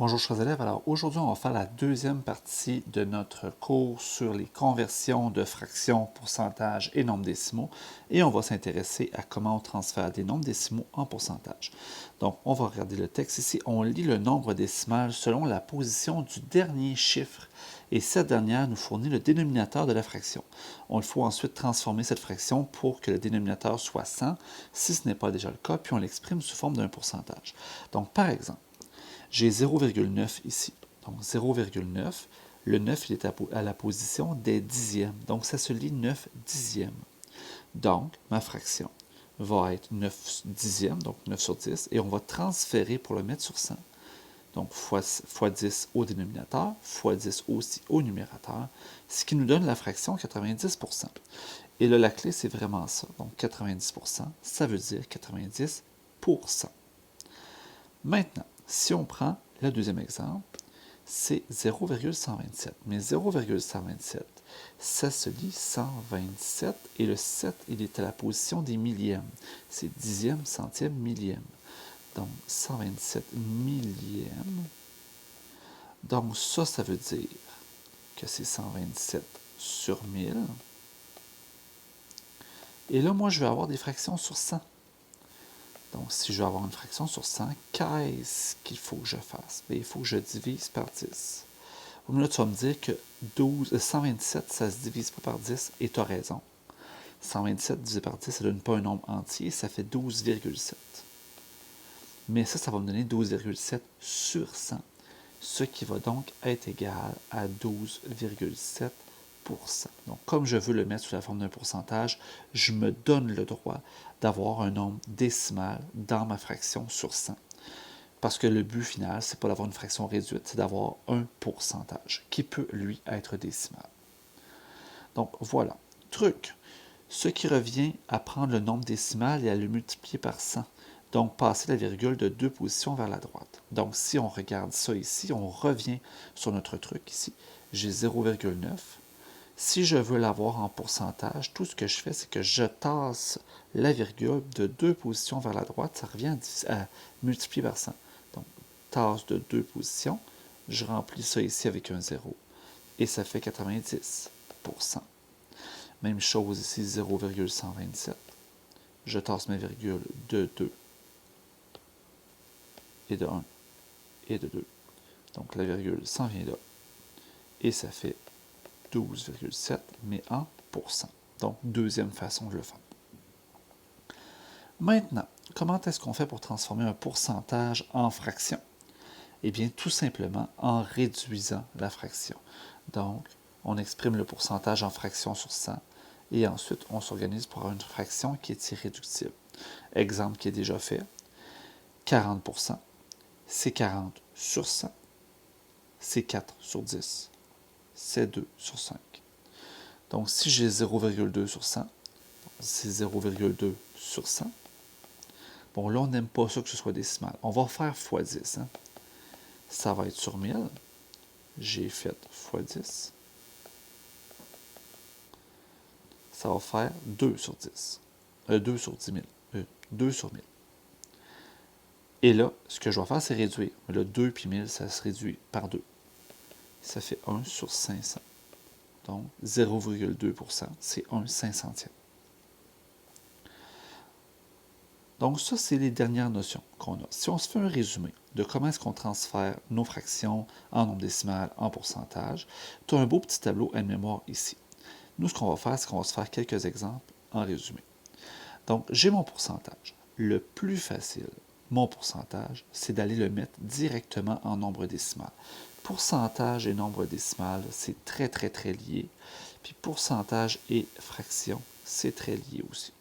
Bonjour chers élèves, alors aujourd'hui on va faire la deuxième partie de notre cours sur les conversions de fractions, pourcentages et nombres décimaux et on va s'intéresser à comment on transfère des nombres décimaux en pourcentage. Donc on va regarder le texte ici, on lit le nombre décimal selon la position du dernier chiffre et cette dernière nous fournit le dénominateur de la fraction. Il faut ensuite transformer cette fraction pour que le dénominateur soit 100 si ce n'est pas déjà le cas, puis on l'exprime sous forme d'un pourcentage. Donc par exemple, j'ai 0,9 ici. Donc 0,9, le 9 il est à la position des dixièmes. Donc ça se lit 9 dixièmes. Donc ma fraction va être 9 dixièmes, donc 9 sur 10, et on va transférer pour le mettre sur 100. Donc fois 10 au dénominateur, fois 10 aussi au numérateur, ce qui nous donne la fraction 90%. Et là, la clé, c'est vraiment ça. Donc 90%, ça veut dire 90%. Maintenant, si on prend le deuxième exemple, c'est 0,127. Mais 0,127, ça se lit 127 et le 7, il est à la position des millièmes. C'est dixième, centième, millième. Donc 127 millièmes. Donc ça veut dire que c'est 127 sur 1000. Et là, moi, je vais avoir des fractions sur 100. Donc, si je veux avoir une fraction sur 100, qu'est-ce qu'il faut que je fasse? Bien, il faut que je divise par 10. Là, tu vas me dire que 127, ça ne se divise pas par 10, et tu as raison. 127 divisé par 10, ça ne donne pas un nombre entier, ça fait 12,7. Mais ça va me donner 12,7 sur 100, ce qui va donc être égal à 12,7%. Donc, comme je veux le mettre sous la forme d'un pourcentage, je me donne le droit d'avoir un nombre décimal dans ma fraction sur 100. Parce que le but final, ce n'est pas d'avoir une fraction réduite, c'est d'avoir un pourcentage qui peut, lui, être décimal. Donc, voilà. Truc. Ce qui revient à prendre le nombre décimal et à le multiplier par 100. Donc, passer la virgule de 2 positions vers la droite. Donc, si on regarde ça ici, on revient sur notre truc ici. J'ai 0,9. Si je veux l'avoir en pourcentage, tout ce que je fais, c'est que je tasse la virgule de 2 positions vers la droite. Ça revient à multiplier par 100. Donc, tasse de 2 positions. Je remplis ça ici avec un 0. Et ça fait 90%. Même chose ici, 0,127. Je tasse ma virgule de 2 et de 1 et de 2. Donc, la virgule s'en vient là. Et ça fait 12,7, mais en pourcent. Donc, deuxième façon de le faire. Maintenant, comment est-ce qu'on fait pour transformer un pourcentage en fraction? Eh bien, tout simplement en réduisant la fraction. Donc, on exprime le pourcentage en fraction sur 100 et ensuite, on s'organise pour avoir une fraction qui est irréductible. Exemple qui est déjà fait, 40%, c'est 40 sur 100, c'est 4 sur 10, c'est 2 sur 5. Donc, si j'ai 0,2 sur 100, c'est 0,2 sur 100. Bon, là, on n'aime pas ça que ce soit décimal. On va faire x 10. Hein? Ça va être sur 1000. J'ai fait x 10. Ça va faire 2 sur 10. 2 sur 10 000. 2 sur 1000. Et là, ce que je vais faire, c'est réduire. Le 2 puis 1000, ça se réduit par 2. Ça fait 1 sur 500. Donc, 0,2%, c'est 1 500e. Donc, ça, c'est les dernières notions qu'on a. Si on se fait un résumé de comment est-ce qu'on transfère nos fractions en nombre décimal, en pourcentage, tu as un beau petit tableau à mémoire ici. Nous, ce qu'on va faire, c'est qu'on va se faire quelques exemples en résumé. Donc, j'ai mon pourcentage. Le plus facile, mon pourcentage, c'est d'aller le mettre directement en nombre décimal. Pourcentage et nombre décimal, c'est très, très, très lié. Puis pourcentage et fraction, c'est très lié aussi.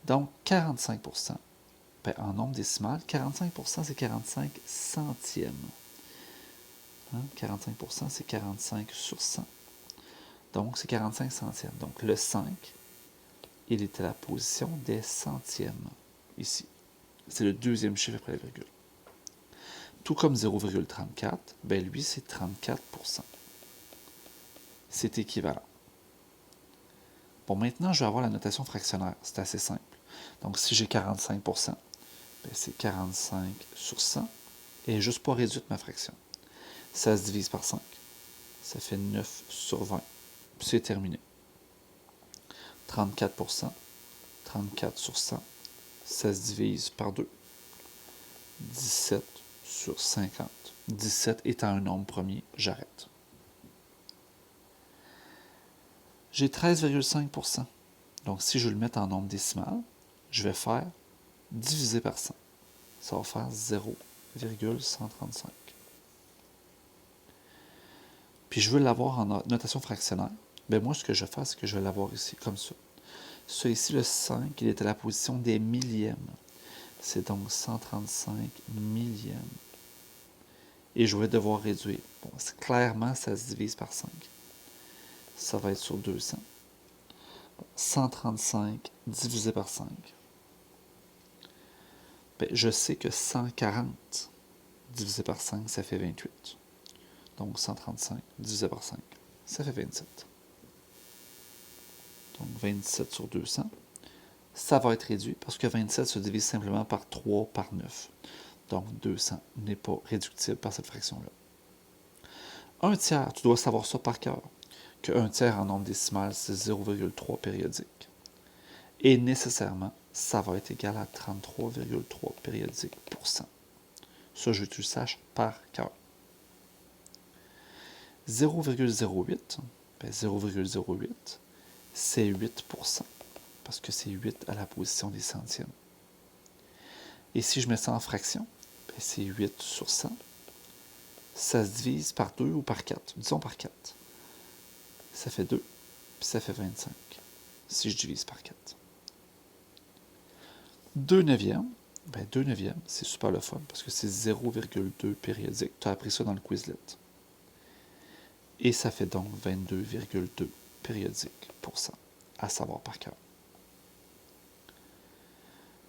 Donc, 45%, ben, en nombre décimal, 45%, c'est 45 centièmes. Hein? 45%, c'est 45 sur 100. Donc, c'est 45 centièmes. Donc, le 5, il est à la position des centièmes, ici. C'est le deuxième chiffre après la virgule. Tout comme 0,34, ben lui, c'est 34%. C'est équivalent. Bon, maintenant, je vais avoir la notation fractionnaire. C'est assez simple. Donc, si j'ai 45%, ben c'est 45 sur 100. Et juste pas réduite ma fraction. Ça se divise par 5. Ça fait 9 sur 20. C'est terminé. 34%. 34 sur 100. Ça se divise par 2. 17 sur 50. 17 étant un nombre premier, j'arrête. J'ai 13,5%. Donc, si je le mets en nombre décimal, je vais faire divisé par 100. Ça va faire 0,135. Puis je veux l'avoir en notation fractionnaire. Bien, moi, ce que je vais faire, c'est que je vais l'avoir ici, comme ça. Ça ici, le 5, il est à la position des millièmes. C'est donc 135 millièmes. Et je vais devoir réduire. Bon, clairement, ça se divise par 5. Ça va être sur 200. 135 divisé par 5. Bien, je sais que 140 divisé par 5, ça fait 28. Donc 135 divisé par 5, ça fait 27. Donc 27 sur 200. Ça va être réduit parce que 27 se divise simplement par 3 par 9. Donc 200 n'est pas réductible par cette fraction-là. 1 tiers, tu dois savoir ça par cœur, que 1 tiers en nombre décimal, c'est 0,3 périodique. Et nécessairement, ça va être égal à 33,3 périodiques pour cent. Ça, je veux que tu le saches par cœur. 0,08, ben 0,08, c'est 8%, parce que c'est 8 à la position des centièmes. Et si je mets ça en fraction, ben c'est 8 sur 100. Ça se divise par 2 ou par 4. Disons par 4. Ça fait 2, puis ça fait 25, si je divise par 4. 2 neuvièmes, ben 2 neuvièmes, c'est super le fun, parce que c'est 0,2 périodique. Tu as appris ça dans le Quizlet. Et ça fait donc 22,2 périodiques pour cent, à savoir par cœur.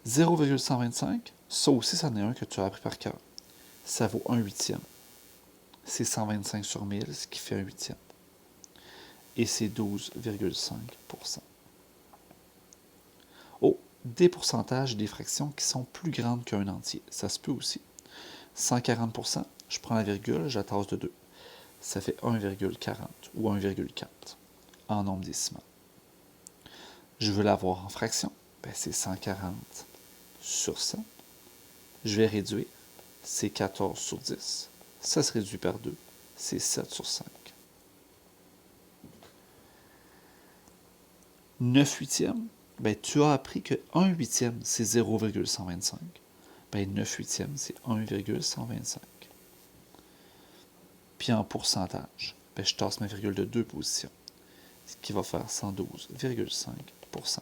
0,125, ça aussi, c'en est un que tu as appris par cœur. Ça vaut 1 huitième. C'est 125 sur 1000, ce qui fait 1 huitième. Et c'est 12,5%. Oh, des pourcentages et des fractions qui sont plus grandes qu'un entier. Ça se peut aussi. 140%, je prends la virgule, je la tasse de 2. Ça fait 1,40 ou 1,4 en nombre décimal. Je veux l'avoir en fraction. Ben, c'est 140 sur 100. Je vais réduire. C'est 14 sur 10. Ça se réduit par 2. C'est 7 sur 5. 9 huitièmes. Ben, tu as appris que 1 huitième, c'est 0,125. Ben, 9 huitièmes, c'est 1,125. Puis en pourcentage, ben, je tasse ma virgule de 2 positions, ce qui va faire 112,5%.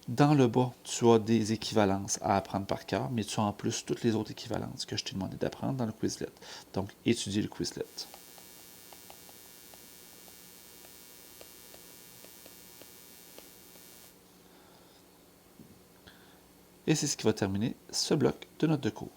Dans le bas, tu as des équivalences à apprendre par cœur, mais tu as en plus toutes les autres équivalences que je t'ai demandé d'apprendre dans le Quizlet. Donc, étudiez le Quizlet. Et c'est ce qui va terminer ce bloc de notes de cours.